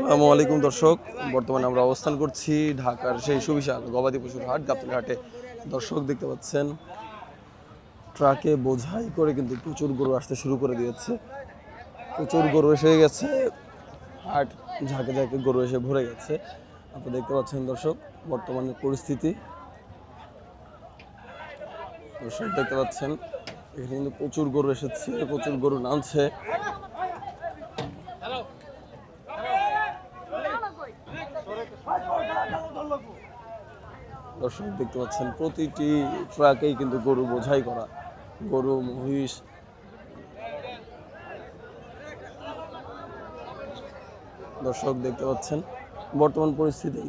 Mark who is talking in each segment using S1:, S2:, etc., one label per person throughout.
S1: আসসালামু আলাইকুম দর্শক, বর্তমানে আমরা অবস্থান করছি ঢাকার সেই সুবিশাল গবাদি পশুর হাট গাবতলী হাটে। দর্শক দেখতে পাচ্ছেন ট্রাকে বোঝাই করে কিন্তু প্রচুর গরু আসতে শুরু করে দিয়েছে। প্রচুর গরু এসে গেছে, হাট ঝাঁকে ঝাঁকে গরু এসে ভরে গেছে। আপনি দেখতে পাচ্ছেন দর্শক বর্তমানে পরিস্থিতি। দর্শক দেখতে পাচ্ছেন এখানে কিন্তু প্রচুর গরু এসেছে, প্রচুর গরু নামছে। দর্শক দেখতে পাচ্ছেন প্রতিটি ট্রাকেই কিন্তু গরু বোঝাই করা, গরু মহিষ। দর্শক দেখতে পাচ্ছেন বর্তমান পরিস্থিতি।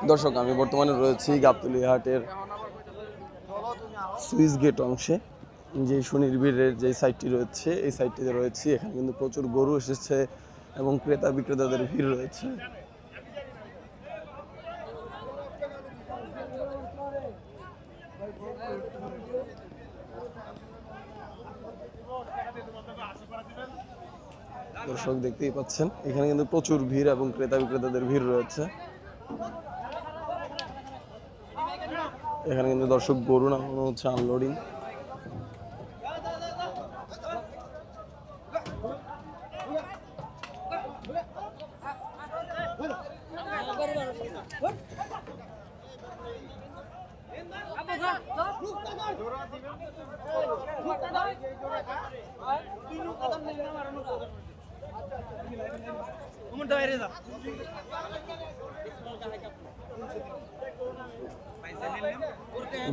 S1: দর্শক আমি বর্তমানে রয়েছি গাবতলী হাটের সুইচ গেট অংশে, যে সুনির্ভীরের যে সাইটটি রয়েছে এই সাইটটিতে রয়েছি। এখানে কিন্তু প্রচুর গরু এসেছে এবং ক্রেতা বিক্রেতাদের ভিড় রয়েছে। দর্শক দেখতেই পাচ্ছেন এখানে কিন্তু প্রচুর ভিড় এবং ক্রেতা বিক্রেতাদের ভিড় রয়েছে। এখানে কিন্তু দর্শক গরু নামানো হচ্ছে, আনলোডিং।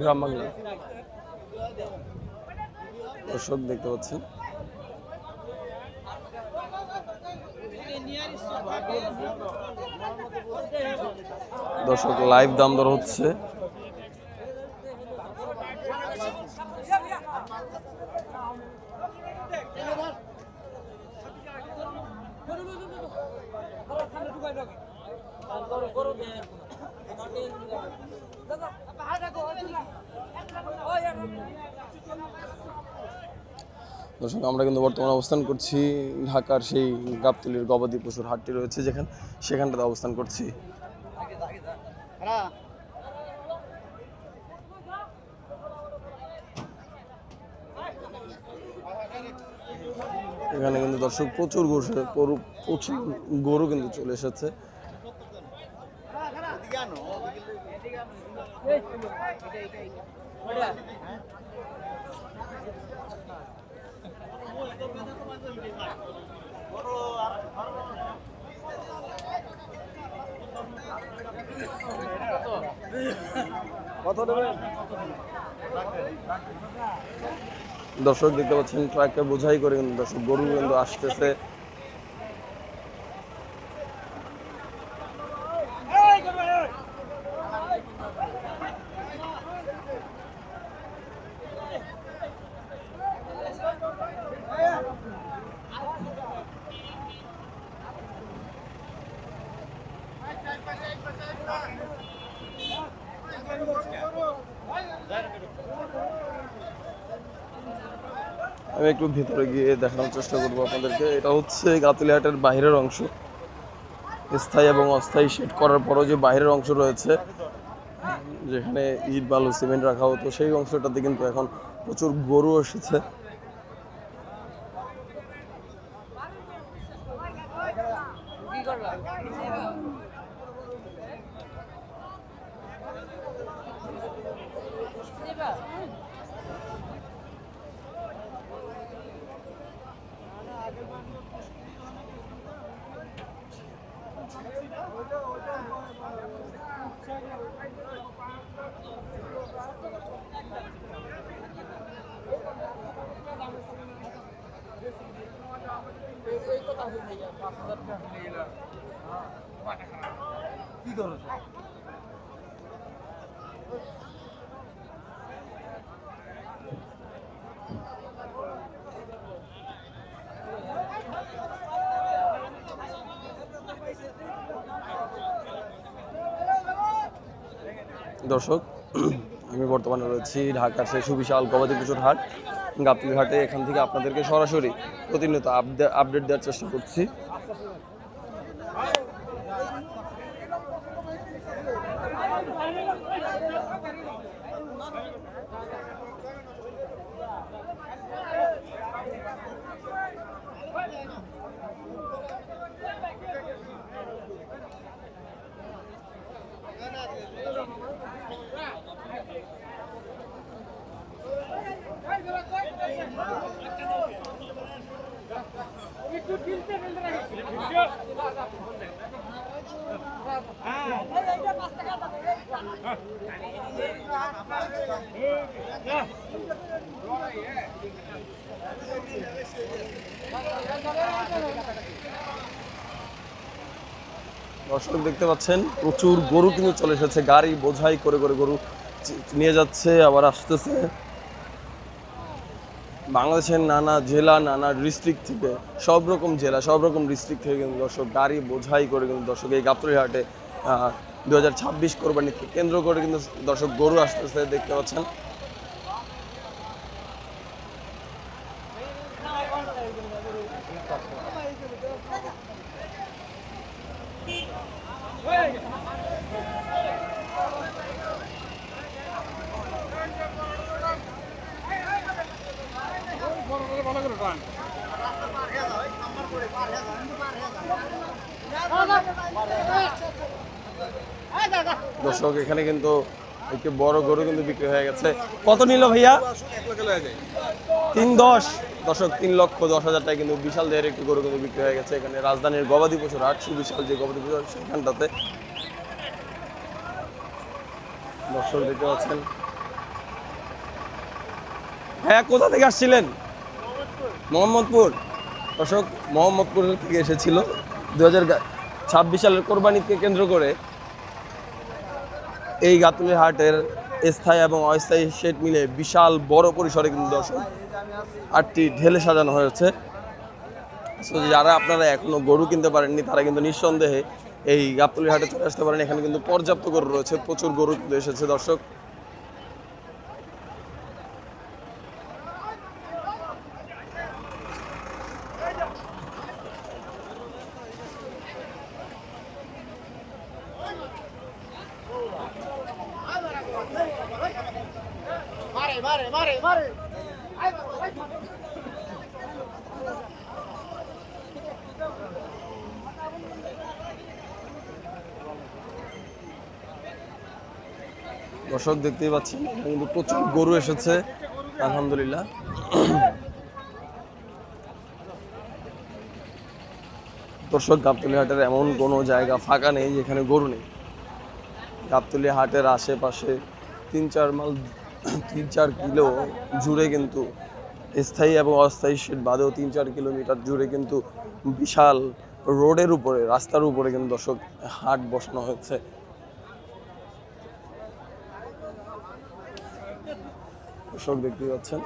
S1: গ্রাম বাংলা। দর্শক দেখতে পাচ্ছেন দর্শক লাইভ দাম দর হচ্ছে। দর্শক আমরা কিন্তু বর্তমানে অবস্থান করছি ঢাকার সেই গাবতলীর গবাদি পশুর হাটটি রয়েছে সেখানটাতে অবস্থান করছি। এখানে কিন্তু দর্শক প্রচুর গরু কিন্তু চলে এসেছে। দর্শক দেখতে পাচ্ছেন ট্রাককে বোঝাই করে কিন্তু দর্শক গরু কিন্তু আসতেছে। আমি একটু ভিতরে গিয়ে দেখানোর চেষ্টা করবো আপনাদেরকে। এটা হচ্ছে গাবতলী হাটের বাইরের অংশ, স্থায়ী এবং অস্থায়ী শেড করার পরও যে বাইরের অংশ রয়েছে যেখানে ইট বালু সিমেন্ট রাখা হতো, সেই অংশটাতে কিন্তু এখন প্রচুর গরু এসেছে। দর্শক আমি বর্তমানে রয়েছি ঢাকার সেই সুবিশাল গবাদি পশুর হাট। গাবতলী হাটে। এখান থেকে আপনাদেরকে সরাসরি প্রতিনিয়ত আপডেট দেওয়ার চেষ্টা করছি। দর্শক দেখতে পাচ্ছেন প্রচুর গরু কিন্তু চলে এসেছে, গাড়ি বোঝাই করে করে গরু নিয়ে যাচ্ছে আবার আসতেছে। বাংলাদেশের নানা জেলা, নানা ডিস্ট্রিক্ট থেকে, সব রকম জেলা, সব রকম ডিস্ট্রিক্ট থেকে কিন্তু দর্শক গাড়ি বোঝাই করে কিন্তু দর্শক এই গাবতলী হাটে 2026 কোরবানিকে কেন্দ্র করে কিন্তু দর্শক গরু আসতেছে দেখতে পাচ্ছেন। দর্শক এখানে কিন্তু একটি বড় গরু কিন্তু বিক্রি হয়ে গেছে। কত নিল ভাইয়া? 310। দর্শক 3,10,000 টাকা কিন্তু বিশাল দেহের একটি গরু কিন্তু বিক্রি হয়ে গেছে এখানে রাজধানীর গবাদি পশুর হাট, সুবিশাল যে গবাদি পশুর সেখানটাতে। দর্শক দেখতে পাচ্ছেন। হ্যাঁ, কোথা থেকে আসছিলেন? মোহাম্মদপুর। দর্শক মোহাম্মদপুর থেকে এসেছিল 2026 সালের কোরবানিকে কেন্দ্র করে এই গাবতলী হাটের স্থায়ী এবং অস্থায়ী শেড মিলে বিশাল বড় পরিসরে কিন্তু দর্শক হাটটি ঢেলে সাজানো হয়েছে। যারা আপনারা এখনো গরু কিনতে পারেননি তারা কিন্তু নিঃসন্দেহে এই গাবতলী হাটে চলে আসতে পারেন। এখানে কিন্তু পর্যাপ্ত গরু রয়েছে, প্রচুর গরু এসেছে দর্শক। দর্শক দেখতেই পাচ্ছেন কিন্তু প্রচুর গরু এসেছে আলহামদুলিল্লাহ। দর্শক গাবতলী হাটের এমন কোনো জায়গা ফাঁকা নেই যেখানে গরু নেই। গাবতলী হাটের আশেপাশে 3-4 কিলো জুড়ে কিন্তু স্থায়ী এবং অস্থায়ী শেড বাদেও 3-4 কিলোমিটার জুড়ে কিন্তু বিশাল রোডের উপরে, রাস্তার উপরে কিন্তু দর্শক হাট বসানো হয়েছে। দর্শক দেখতে পাচ্ছেন।